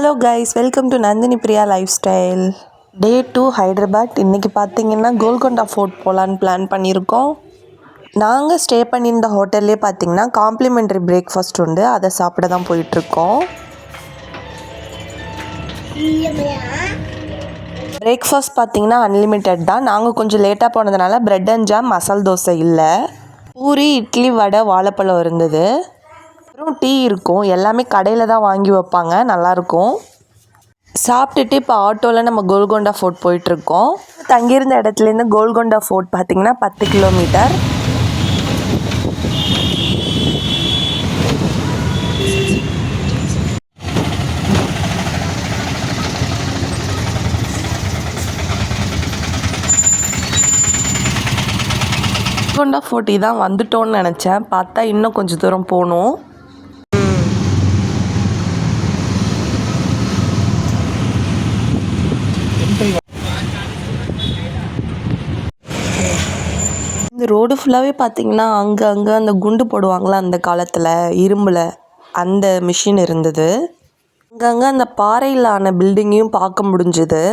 Hello guys, welcome to Nandini Priya lifestyle. Day 2 Hyderabad. இன்றைக்கி பார்த்தீங்கன்னா Golconda fort போகலான்னு பிளான் பண்ணியிருக்கோம். நாங்கள் ஸ்டே பண்ணியிருந்த ஹோட்டல்லே பார்த்தீங்கன்னா காம்ப்ளிமெண்ட்ரி பிரேக்ஃபாஸ்ட் உண்டு, அதை சாப்பிட தான் போயிட்டுருக்கோம். பிரேக்ஃபாஸ்ட் பார்த்தீங்கன்னா அன்லிமிட்டெட் தான். நாங்கள் கொஞ்சம் லேட்டாக போனதுனால பிரெட் அண்ட் ஜாம், மசால் தோசை இல்லை. பூரி, இட்லி, வடை, வாழைப்பழம் இருந்தது. அப்புறம் டீ இருக்கும். எல்லாமே கடையில் தான் வாங்கி வைப்பாங்க, நல்லாயிருக்கும். சாப்பிட்டுட்டு இப்போ ஆட்டோவில் நம்ம கோல்கொண்டா ஃபோர்ட் போயிட்டுருக்கோம். தங்கியிருந்த இடத்துலேருந்து கோல்கொண்டா ஃபோர்ட் பார்த்திங்கன்னா 10 கிலோமீட்டர். கோல்கொண்டா ஃபோர்ட் தான் வந்துட்டோன்னு நினச்சேன், பார்த்தா இன்னும் கொஞ்சம் தூரம் போகணும். இந்த ரோடு ஃபுல்லாகவே பார்த்தீங்கன்னா அங்கே அந்த குண்டு போடுவாங்களா அந்த காலத்தில் இரும்பில், அந்த மிஷின் இருந்தது. அங்கங்கே அந்த பாறையில் ஆன பில்டிங்கையும் பார்க்க முடிஞ்சுது.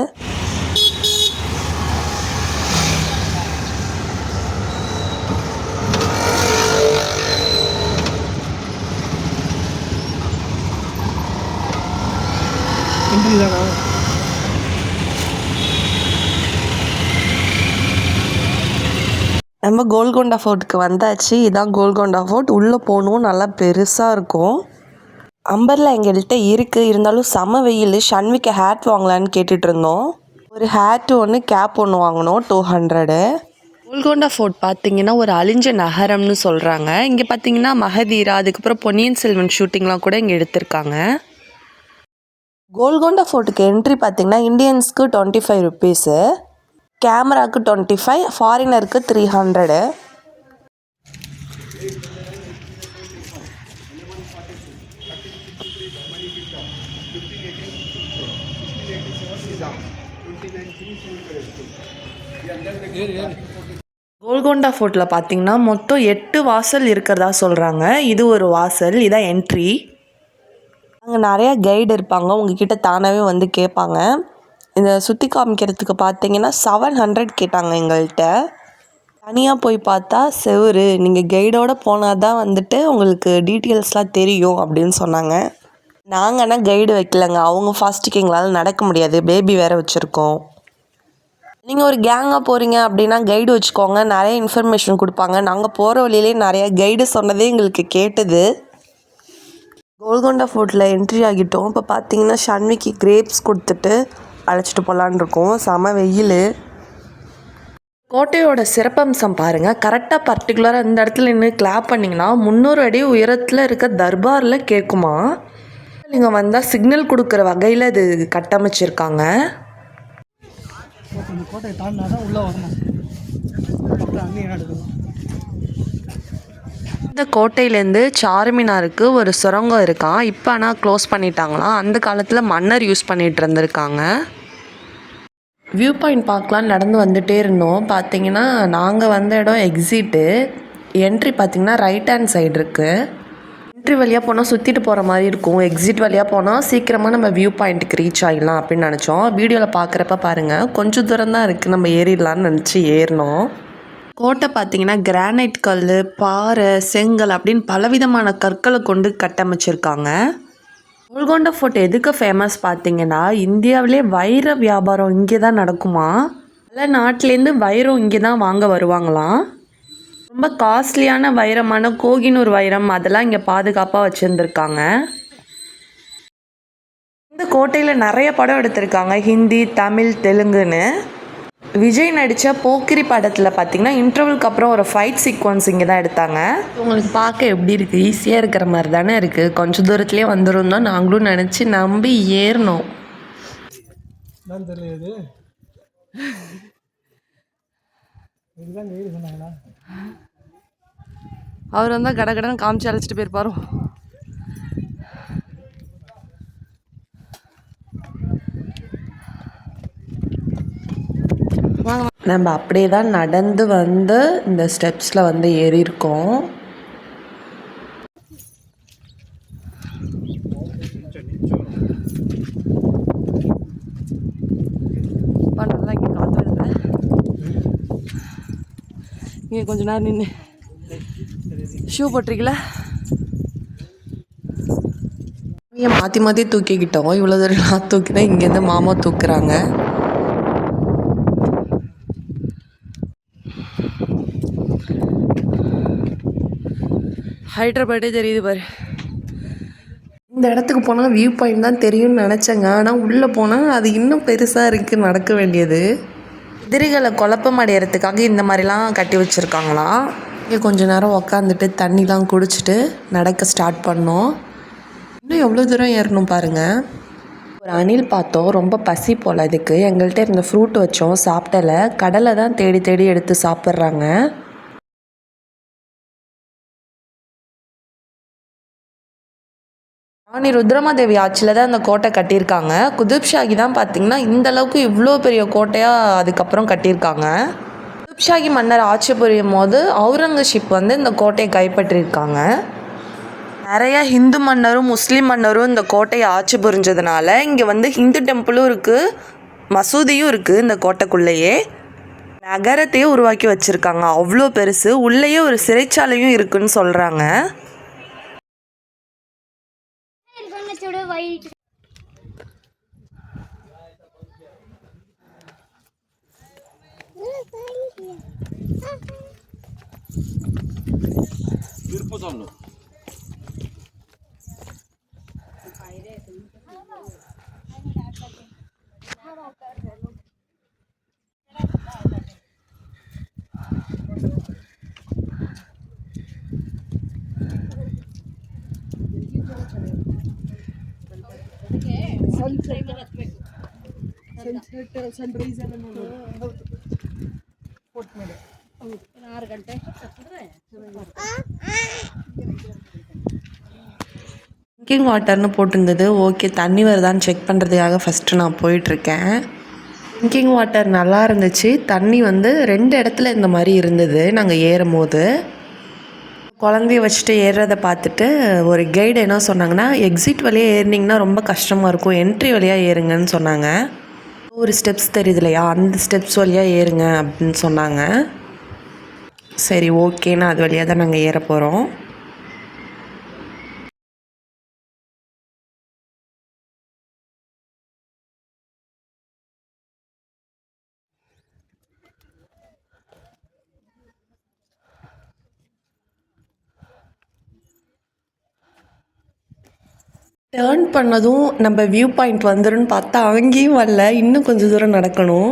நம்ம கோல்கொண்டா ஃபோர்ட்டுக்கு வந்தாச்சு. இதான் கோல்கொண்டா ஃபோர்ட். உள்ளே போகணும், நல்லா பெருசாக இருக்கும். அம்பர்லா எங்கள்கிட்ட இருக்குது, இருந்தாலும் செம வெயில். ஷன்விக்கு ஹேட் வாங்கலான்னு கேட்டுட்டு இருந்தோம். ஒரு ஹேட்டு ஒன்று, கேப் ஒன்று வாங்கினோம், 200. கோல்கொண்டா ஃபோர்ட் பார்த்தீங்கன்னா ஒரு அழிஞ்ச நகரம்னு சொல்கிறாங்க. இங்கே பார்த்தீங்கன்னா மகதீரா, அதுக்கப்புறம் பொன்னியின் செல்வன் ஷூட்டிங்லாம் கூட இங்கே எடுத்திருக்காங்க. கோல்கொண்டா ஃபோர்ட்டுக்கு என்ட்ரி பார்த்தீங்கன்னா இந்தியன்ஸ்க்கு 25 ருபீஸு, கேமராவுக்கு 25, ஃபாரினருக்கு 300. கோல்கொண்டா ஃபோர்ட்டில் பார்த்தீங்கன்னா மொத்தம் 8 வாசல் இருக்கிறதா சொல்கிறாங்க. இது ஒரு வாசல், இதான் என்ட்ரி. அங்கே நிறையா கைடு இருப்பாங்க, உங்ககிட்ட தானாகவே வந்து கேட்பாங்க. இதை சுற்றி காமிக்கிறதுக்கு பார்த்தீங்கன்னா 700 கேட்டாங்க எங்கள்கிட்ட. தனியாக போய் பார்த்தா செவுரு, நீங்கள் கைடோடு போனால் தான் வந்துட்டு உங்களுக்கு டீட்டெயில்ஸ்லாம் தெரியும் அப்படின்னு சொன்னாங்க. நாங்கள் ஆனால் கைடு வைக்கலைங்க, அவங்க ஃபாஸ்ட்டுக்கு எங்களால் நடக்க முடியாது, பேபி வேறு வச்சுருக்கோம். நீங்கள் ஒரு கேங்காக போகிறீங்க அப்படின்னா கைடு வச்சுக்கோங்க, நிறைய இன்ஃபர்மேஷன் கொடுப்பாங்க. நாங்கள் போகிற வழியிலே நிறையா கைடு சொன்னதே எங்களுக்கு கேட்டது. கோல்கொண்டா ஃபோர்ட்டில் என்ட்ரி ஆகிட்டோம். இப்போ பார்த்தீங்கன்னா ஷன்விக்கு கிரேப்ஸ் கொடுத்துட்டு அழைச்சிட்டு போகலான் இருக்கோம். செம வெயில். கோட்டையோட சிறப்பம்சம் பாருங்கள். கரெக்டாக பர்டிகுலராக இந்த இடத்துல நின்று கிளாப் பண்ணிங்கன்னா 300 அடி உயரத்தில் இருக்க தர்பாரில் கேட்குமா. நீங்கள் வந்தால் சிக்னல் கொடுக்குற வகையில் இது கட்டமைச்சிருக்காங்க. இந்த கோட்டையிலேருந்து சார்மினாருக்கு ஒரு சுரங்கம் இருக்கான். இப்போ ஆனால் க்ளோஸ் பண்ணிட்டாங்களாம். அந்த காலத்தில் மன்னர் யூஸ் பண்ணிகிட்டு இருந்திருக்காங்க. வியூ பாயிண்ட் பார்க்கலாம் நடந்து வந்துகிட்டே இருந்தோம். பார்த்தீங்கன்னா நாங்கள் வந்த இடம் எக்ஸிட்டு. என்ட்ரி பார்த்திங்கன்னா ரைட் ஹேண்ட் சைடு இருக்குது. என்ட்ரி வழியாக போனால் சுற்றிட்டு போகிற மாதிரி இருக்கும். எக்ஸிட் வழியாக போனால் சீக்கிரமாக நம்ம வியூ பாயிண்ட்டுக்கு ரீச் ஆகிடலாம் அப்படின்னு நினச்சோம். வீடியோவில் பார்க்குறப்ப பாருங்கள், கொஞ்சம் தூரம் தான் இருக்குது, நம்ம ஏறிடலான்னு நினச்சி ஏறினோம். கோட்டை பார்த்திங்கன்னா கிரானைட் கல், பாறை, செங்கல் அப்படின்னு பலவிதமான கற்களை கொண்டு கட்டமைச்சிருக்காங்க. கோல்கொண்டா ஃபோர்ட் எதுக்கு ஃபேமஸ் பார்த்தீங்கன்னா, இந்தியாவிலே வைர வியாபாரம் இங்கே தான் நடக்குமா. பல நாட்டிலேருந்து வைரம் இங்கே தான் வாங்க வருவாங்களாம். ரொம்ப காஸ்ட்லியான வைரமான கோகினூர் வைரம் அதெல்லாம் இங்கே பாதுகாப்பாக வச்சுருந்துருக்காங்க. இந்த கோட்டையில் நிறைய படம் எடுத்திருக்காங்க, ஹிந்தி, தமிழ், தெலுங்குன்னு. விஜய் நடித்த போக்கிரி படத்தில் பார்த்திங்கன்னா இன்டர்வலுக்கு அப்புறம் ஒரு ஃபைட் சீக்வன்ஸ் இங்கே தான் எடுத்தாங்க. உங்களுக்கு பார்க்க எப்படி இருக்குது, ஈஸியாக இருக்கிற மாதிரி தானே இருக்குது. கொஞ்சம் தூரத்துலேயே வந்துருந்தோம், நாங்களும் நினச்சி நம்பி ஏறினோம். அவர் வந்தால் கடகடன்னு காமிச்சு அழைச்சிட்டு போயிருப்பாரோ. நம்ம அப்படியே தான் நடந்து வந்து இந்த ஸ்டெப்ஸில் வந்து ஏறியிருக்கோம். இங்கே கொஞ்ச நேரம் நின்று ஷூ போட்டிருக்கல மாற்றி மாற்றி தூக்கிக்கிட்டோம். இவ்வளோ தூரம் நான் தூக்கினா இங்கேருந்து மாமா தூக்குறாங்க. ஹைதராபாடே தெரியுது பாரு. இந்த இடத்துக்கு போனால் வியூ பாயிண்ட் தான் தெரியும்னு நினச்சேங்க. ஆனால் உள்ளே போனால் அது இன்னும் பெருசாக இருக்குது நடக்க வேண்டியது. எதிரிகளை குழப்பம் அடையிறதுக்காக இந்த மாதிரிலாம் கட்டி வச்சுருக்காங்களாம். இங்கே கொஞ்ச நேரம் உக்காந்துட்டு தண்ணிலாம் குடிச்சிட்டு நடக்க ஸ்டார்ட் பண்ணோம். இன்னும் எவ்வளோ தூரம் ஏறணும் பாருங்கள். ஒரு அணில் பார்த்தோம், ரொம்ப பசி போல் இதுக்கு. எங்கள்கிட்ட இருந்த ஃப்ரூட் வச்சோம், சாப்பிடலை. கடலை தான் தேடி தேடி எடுத்து சாப்பிட்றாங்க. ராணி ருத்ரமாதேவி ஆட்சியில் தான் அந்த கோட்டை கட்டியிருக்காங்க. குதுப்ஷாகி தான் பார்த்திங்கன்னா இந்தளவுக்கு இவ்வளோ பெரிய கோட்டையாக அதுக்கப்புறம் கட்டியிருக்காங்க. குதுப்ஷாகி மன்னர் ஆட்சி புரியும் போது அவுரங்கசீப் வந்து இந்த கோட்டையை கைப்பற்றியிருக்காங்க. நிறையா ஹிந்து மன்னரும் முஸ்லீம் மன்னரும் இந்த கோட்டையை ஆட்சி புரிஞ்சதுனால இங்கே வந்து ஹிந்து டெம்பிளும் இருக்குது, மசூதியும் இருக்குது. இந்த கோட்டைக்குள்ளேயே நகரத்தையே உருவாக்கி வச்சுருக்காங்க. அவ்வளோ பெருசு. உள்ளேயே ஒரு சிறைச்சாலையும் இருக்குதுன்னு சொல்கிறாங்க. ட்ரிங்கிங் வாட்டர்னு போட்டிருந்தது. ஓகே, தண்ணி வருதான்னு செக் பண்ணுறதுக்காக ஃபஸ்ட்டு நான் போயிட்டுருக்கேன். ட்ரிங்கிங் வாட்டர் நல்லா இருந்துச்சு. தண்ணி வந்து 2 இடத்துல இந்த மாதிரி இருந்தது. நாங்கள் ஏறும் போது குழந்தைய வச்சுட்டு ஏறுறதை பார்த்துட்டு ஒரு கைடு என்ன சொன்னாங்கன்னா, எக்ஸிட் வழியாக ஏறினீங்கன்னா ரொம்ப கஷ்டமாக இருக்கும், என்ட்ரி வழியாக ஏறுங்கன்னு சொன்னாங்க. ஒரு ஸ்டெப்ஸ் தெரியுது இல்லையா, அந்த ஸ்டெப்ஸ் வழியாக ஏறுங்க அப்படின்னு சொன்னாங்க. சரி ஓகேன்னு அது வழியாக தான் நாங்கள் ஏற போகிறோம். டேர்ன் பண்ணதும் நம்ம வியூ பாயிண்ட் வந்துடும் பார்த்தா அங்கேயும் வரல. இன்னும் கொஞ்சம் தூரம் நடக்கணும்.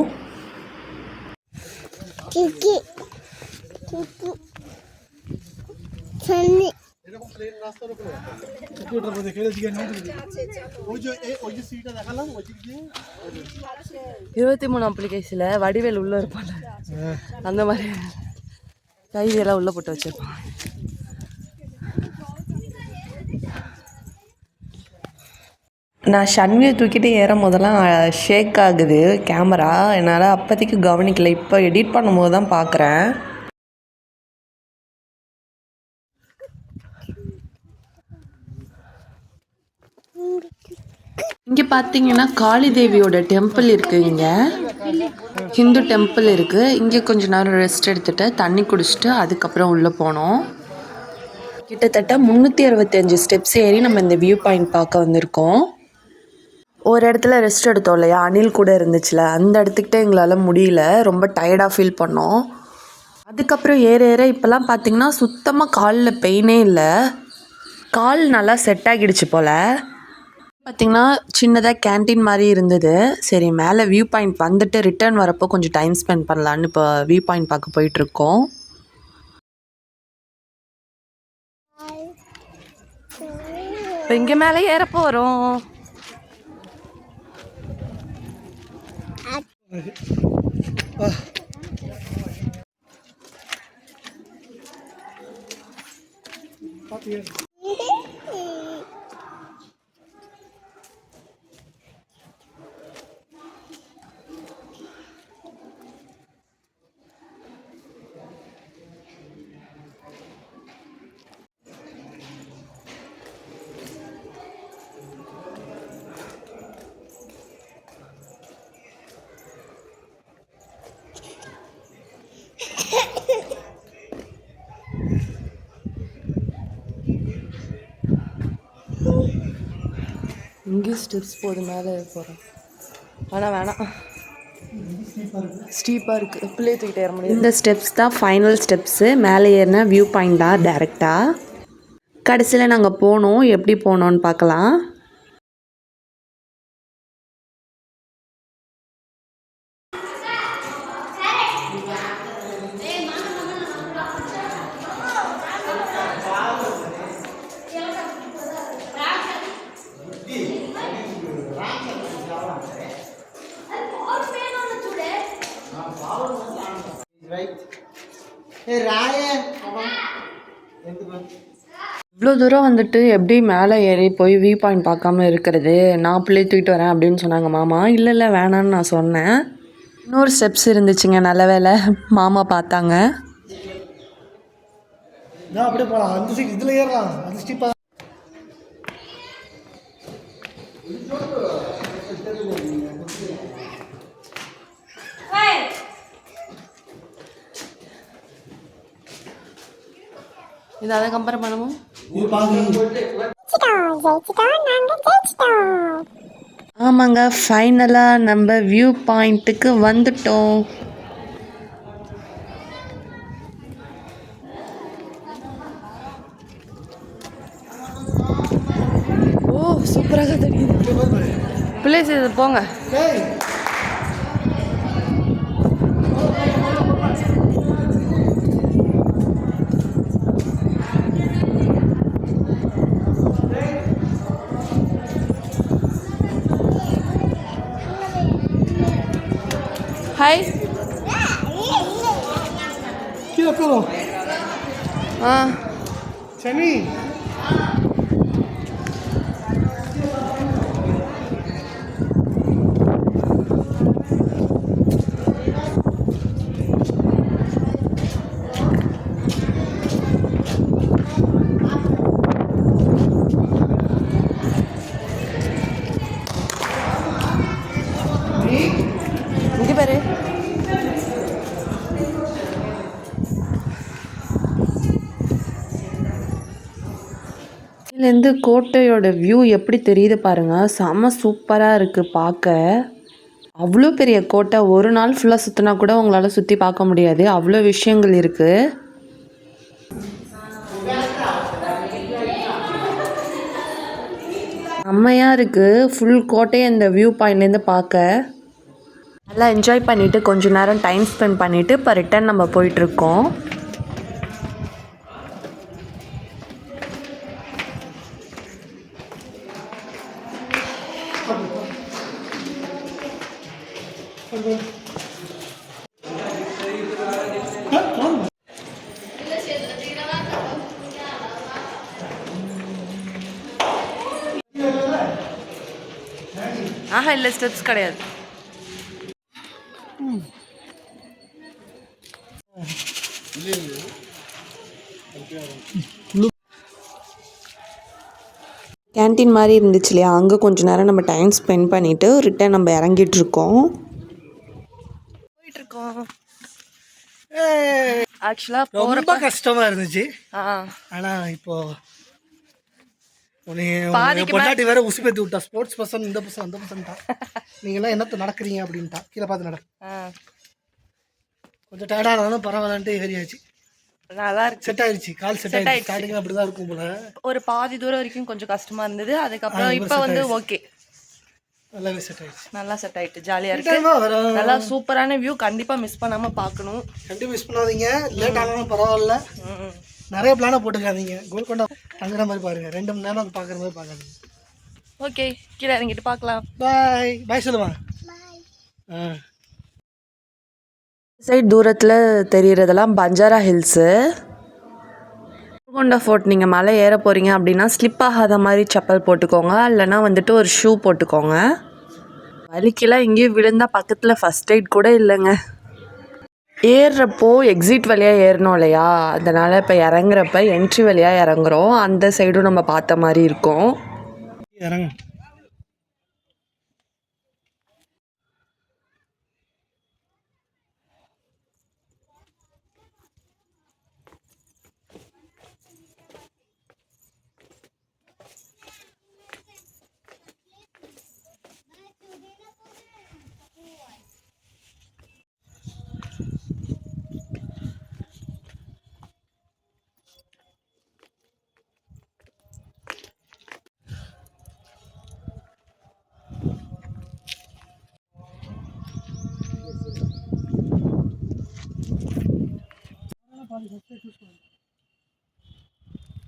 இருபத்தி 3 அப்ளிகேஷன்ல வடிவேல் உள்ள இருப்பாங்க, அந்த மாதிரி கைதியெல்லாம் உள்ள போட்டு வச்சிருப்பாங்க. நான் ஷன்வியை தூக்கிட்டு ஏறும் போதெல்லாம் ஷேக் ஆகுது கேமரா. என்னால் அப்போதைக்கு கவனிக்கலை. இப்போ எடிட் பண்ணும்போது தான் பார்க்குறேன். இங்கே பார்த்தீங்கன்னா காளி தேவியோட டெம்பிள் இருக்குது. இங்கே ஹிந்து டெம்பிள் இருக்குது. இங்கே கொஞ்ச நேரம் ரெஸ்ட் எடுத்துகிட்டு தண்ணி குடிச்சிட்டு அதுக்கப்புறம் உள்ளே போனோம். கிட்டத்தட்ட 365 ஸ்டெப்ஸ் ஏறி நம்ம இந்த வியூ பாயிண்ட் பார்க்க வந்திருக்கோம். ஒரு இடத்துல ரெஸ்ட் எடுத்தோம் இல்லையா, அணில் கூட இருந்துச்சுல, அந்த இடத்துக்கிட்ட எங்களால் முடியல, ரொம்ப டயர்டாக ஃபீல் பண்ணோம். அதுக்கப்புறம் ஏற ஏற இப்போல்லாம் பார்த்திங்கன்னா சுத்தமாக காலில் பெயினே இல்லை. கால் நல்லா செட் ஆகிடுச்சு போல். பார்த்திங்கன்னா சின்னதாக கேன்டீன் மாதிரி இருந்தது. சரி, மேலே வியூ பாயிண்ட் வந்துட்டு ரிட்டர்ன் வரப்போ கொஞ்சம் டைம் ஸ்பெண்ட் பண்ணலான்னு இப்போ வியூ பாயிண்ட் பார்க்க போயிட்டுருக்கோம். இப்போ இங்கே மேலே ஏற போகிறோம். இங்கேயும் ஸ்டெப்ஸ் போகுது, மேலே போகிறோம். ஆனால் வேணாம், ஸ்டீப்பாக இருக்குது, பிள்ளையை தூக்கிட்டு ஏற முடியாது. இந்த ஸ்டெப்ஸ் தான் ஃபைனல் ஸ்டெப்ஸு. மேலே ஏறினா வியூ பாயிண்ட் தான் டேரெக்டாக. கடைசியில் நாங்கள் போனோம், எப்படி போனோன்னு பார்க்கலாம். இவ்வளோ தூரம் வந்துட்டு எப்படி மேலே ஏறி போய் வியூ பாயிண்ட் பார்க்காம இருக்கிறது, நான் பிள்ளையை தூக்கிட்டு வரேன் அப்படின்னு சொன்னாங்க மாமா. இல்லை இல்லை வேணான்னு நான் சொன்னேன். இன்னொரு ஸ்டெப்ஸ் இருந்துச்சுங்க, நல்ல வேலை மாமா பார்த்தாங்க. அப்படியே போகலாம், அந்த சைடு இதில் ஏறலாம், அது ஸ்டீப்பாக. இது அதை கம்பேர் பண்ணுவோம். ஆமாங்க, ஃபைனலாக நம்ம வியூ பாயிண்ட்டுக்கு வந்துட்டோம். ஓ சூப்பராக தெரியுது. பிள்ளை செய்து போங்க. ஹாய். கீழே போகிறோம். சனி இங்கே பாரு. இதுலேருந்து கோட்டையோட வியூ எப்படி தெரியுது பாருங்கள், செம்ம சூப்பராக இருக்குது பார்க்க. அவ்வளோ பெரிய கோட்டை, ஒரு நாள் ஃபுல்லாக சுற்றினா கூட உங்களால் சுற்றி பார்க்க முடியாது, அவ்வளோ விஷயங்கள் இருக்குது. செம்மையாக இருக்குது ஃபுல் கோட்டையை இந்த வியூ பாயிண்ட்லேருந்து பார்க்க. நல்லா என்ஜாய் பண்ணிவிட்டு கொஞ்ச நேரம் டைம் ஸ்பெண்ட் பண்ணிவிட்டு இப்போ ரிட்டன் நம்ம போயிட்டுருக்கோம். ஆஹா இல்லை, ஸ்டெப்ஸ் கிடையாது. கேன்டீன் மாதிரி இருந்துச்சு இல்லையா, அங்கே கொஞ்ச நேரம் நம்ம டைம் ஸ்பெண்ட் பண்ணிவிட்டு ரிட்டன் நம்ம இறங்கிட்டுருக்கோம். போயிட்டுருக்கோம். ஆக்சுவலாக ரொம்ப கஷ்டமாக இருந்துச்சு. ஆனால் இப்போது பொண்டாட்டி வேற உசி பேத்தி விட்டா, ஸ்போர்ட்ஸ் பர்சன் இந்த பர்சன் அந்த பர்சன்ட்டா, நீங்களாம் என்னத்த நடக்கிறீங்க அப்படின்ட்டா. கீழே பார்த்து நட. கொஞ்சம் டயர்டாக இருந்தாலும் பரவாயில்லன்ட்டு ஏறியாச்சு. நல்லா இருக்கு, செட் ஆயிடுச்சு, கால் செட் ஆயிடுச்சு. ஸ்டார்டிங் அப்படிதான் இருக்கும் போல, ஒரு பாதி தூரம் வரைக்கும் கொஞ்சம் கஷ்டமா இருந்தது, அதுக்கப்புறம் இப்போ வந்து ஓகே, நல்லாவே செட் ஆயிடுச்சு. நல்லா செட் ஆயிட்டு ஜாலியாக இருக்கு. நல்லா சூப்பரான வியூ, கண்டிப்பாக மிஸ் பண்ணாமல் பார்க்கணும். கண்டிப்பாக மிஸ் பண்ணாதீங்க. லேட் ஆனாலும் பரவாயில்ல, நிறைய பிளானை போட்டுக்காதீங்க. கோல்கொண்டா தங்குற மாதிரி பாருங்க, 2 மணி நேரம் பார்க்குற மாதிரி பார்க்காதீங்க. ஓகே, கீழே இறங்கிட்டு பார்க்கலாம். பாய் பாய் சொல்லுமா. சைட் தூரத்தில் தெரிகிறதெல்லாம் பஞ்சாரா ஹில்ஸு. கோல்கொண்டா ஃபோர்ட் நீங்கள் மலை ஏற போகிறீங்க அப்படின்னா ஸ்லிப் ஆகாத மாதிரி செப்பல் போட்டுக்கோங்க, இல்லைனா வந்துட்டு ஒரு ஷூ போட்டுக்கோங்க. வலிக்கெல்லாம் எங்கேயும் விழுந்தால் பக்கத்தில் ஃபஸ்ட் எய்ட் கூட இல்லைங்க. ஏறுறப்போ எக்ஸிட் வழியாக ஏறணும் இல்லையா, அதனால் இப்போ இறங்குறப்ப என்ட்ரி வழியாக இறங்குறோம். அந்த சைடும் நம்ம பார்த்த மாதிரி இருக்கும். இறங்க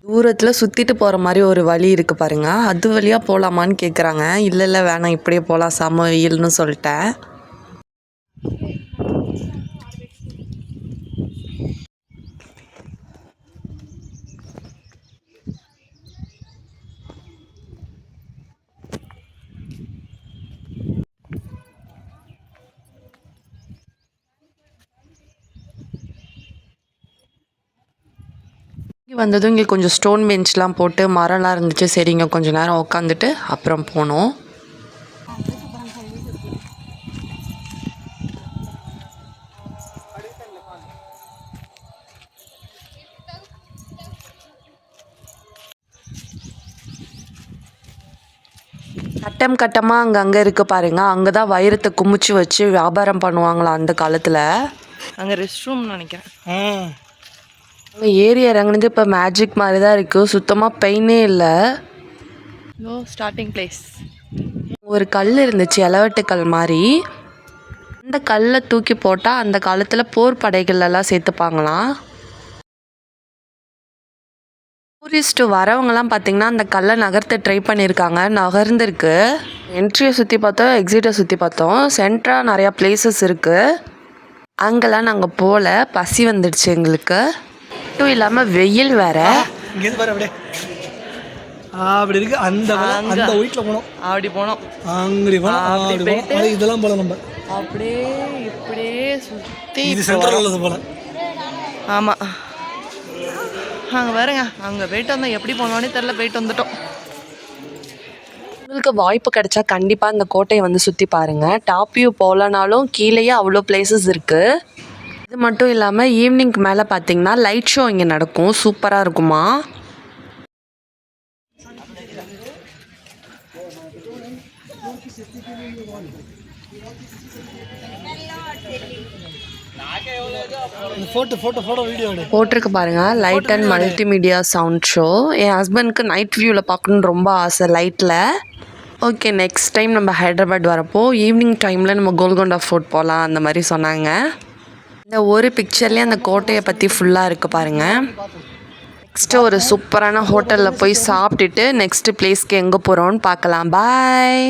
தூரத்தில் சுற்றிட்டு போகிற மாதிரி ஒரு வழி இருக்குது பாருங்க, அது வழியாக போகலாமான்னு கேட்குறாங்க. இல்லை இல்லை வேணாம், இப்படியே போகலாம், செம வெயில்னு சொல்லிட்டேன். வந்ததும் இங்கே கொஞ்சம் ஸ்டோன் பெஞ்ச்லாம் போட்டு மரம்லாம் இருந்துச்சு. சரி இங்கே கொஞ்சம் நேரம் உட்காந்துட்டு அப்புறம் போனோம். கட்டம் கட்டமாக அங்கங்கே இருக்குது பாருங்க, அங்கே தான் வைரத்தை குமிச்சு வச்சு வியாபாரம் பண்ணுவாங்களாம் அந்த காலத்தில். அங்கே ரெஸ்ட் ரூம் நினைக்கிறேன். அங்கே ஏறி இறங்குனது இப்போ மேஜிக் மாதிரி தான் இருக்குது, சுத்தமாக பெயினே இல்லை. Low starting place. ஒரு கல் இருந்துச்சு, இளவட்டு கல் மாதிரி. அந்த கல்லை தூக்கி போட்டால் அந்த காலத்தில் போர் படைகளெல்லாம் சேர்த்துப்பாங்களாம். டூரிஸ்ட்டு வரவங்கலாம் பார்த்திங்கன்னா அந்த கல்லை நகர்த்த ட்ரை பண்ணியிருக்காங்க, நகர்ந்துருக்கு. என்ட்ரியை சுற்றி பார்த்தோம், எக்ஸிட்டை சுற்றி பார்த்தோம். சென்ட்ராக நிறையா பிளேசஸ் இருக்குது, அங்கெல்லாம் நாங்கள் போகல, பசி வந்துடுச்சு எங்களுக்கு. மட்டும் இல்லாமல் வெயில் வேறு. இங்கேருந்து பாரு அப்படியே அப்படி இருக்கு. அந்த வீட்டில் போனோம், அப்படி போனோம், அங்கடி போனோம். இதெல்லாம் போல நம்ம அப்படியே இப்படியே சுற்றி இது சென்ட்ரல் உள்ளது போல. ஆமாம், அங்கே பாருங்க, அங்கே போயிட்டு வந்தோம், எப்படி போனோன்னே தெரில, போயிட்டு வந்துட்டோம். உங்களுக்கு வாய்ப்பு கிடைச்சா கண்டிப்பாக இந்த கோட்டையை வந்து சுற்றி பாருங்கள். டாப் வியூ போகலனாலும் கீழேயே அவ்வளோ பிளேசஸ் இருக்குது. இது மட்டும் இல்லாமல் ஈவினிங்க்கு மேலே பார்த்தீங்கன்னா லைட் ஷோ இங்கே நடக்கும், சூப்பராக இருக்குமா. போட்டிருக்கு பாருங்க, light and multimedia sound show. என் ஹஸ்பண்ட்க்கு நைட் வியூவில் பார்க்கணுன்னு ரொம்ப ஆசை லைட்டில். ஓகே, நெக்ஸ்ட் டைம் நம்ம ஹைதராபாத் வரப்போ ஈவினிங் டைமில் நம்ம கோல்கொண்டா ஃபோர்ட் போகலாம் அந்த மாதிரி சொன்னாங்க. இந்த ஒரு பிக்சர்லேயே அந்த கோட்டையை பற்றி ஃபுல்லாக இருக்குது பாருங்கள். நெக்ஸ்ட்டு ஒரு சூப்பரான ஹோட்டலில் போய் சாப்பிட்டுட்டு நெக்ஸ்ட்டு பிளேஸ்க்கு எங்கே போகிறோன்னு பார்க்கலாம். பாய்.